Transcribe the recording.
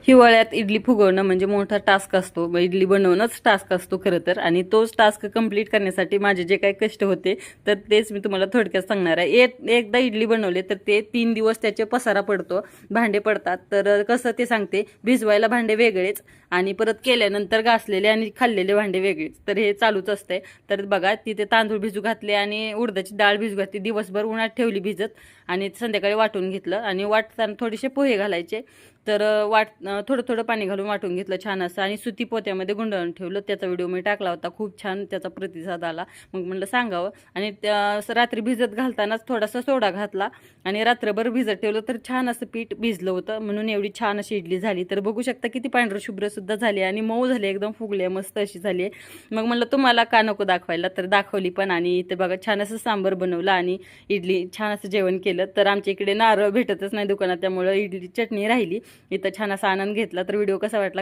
हिवाळ्यात इडली फुगवणं म्हणजे मोठा टास्क असतो. इडली बनवणंच टास्क असतो खरं तर. आणि तोच टास्क कंप्लीट करण्यासाठी माझे जे काही कष्ट होते तर तेच मी तुम्हाला थोडक्यात सांगणार आहे. एकदा इडली बनवले तर ते 3 दिवस त्याचे पसारा पडतो, भांडे पडतात. तर कसं ते सांगते. भिजवायला भांडे वेगळेच आणि परत केल्यानंतर घासलेले आणि खाल्लेले भांडे वेगळेच. तर हे चालूच असतंय. तर बघा, तिथे तांदूळ भिजू घातले आणि उडदाची डाळ भिजू घातली, दिवसभर उन्हात ठेवली भिजत आणि संध्याकाळी वाटून घेतलं. आणि वाटताना थोडेसे पोहे घालायचे. तर थोडं थोडं पाणी घालून वाटून घेतलं छान असं आणि सुती पोत्यामध्ये गुंडाळून ठेवलं. त्याचा व्हिडिओ मी टाकला होता, खूप छान त्याचा प्रतिसाद आला. मग म्हणलं सांगावं. आणि रात्री भिजत घालतानाच थोडासा सोडा घातला आणि रात्रभर भिजत ठेवलं तर छान असं पीठ भिजलं होतं, म्हणून एवढी छान अशी इडली झाली. तर बघू शकता किती पांढरं शुभ्र सुद्धा झाली आणि मऊ झाली, एकदम फुगली मस्त अशी झाली आहे. मग म्हणलं तुम्हाला का नको दाखवायला, तर दाखवली पण. आणि इथे बघा छान असं सांबर बनवलं आणि इडली छान असं जेवण केलं. तर आमच्या इकडे नारळ भेटतच नाही दुकानात, त्यामुळं इडली चटणी राहिली. इथं छान असा आनंद घेतला. तर व्हिडिओ कसा वाटला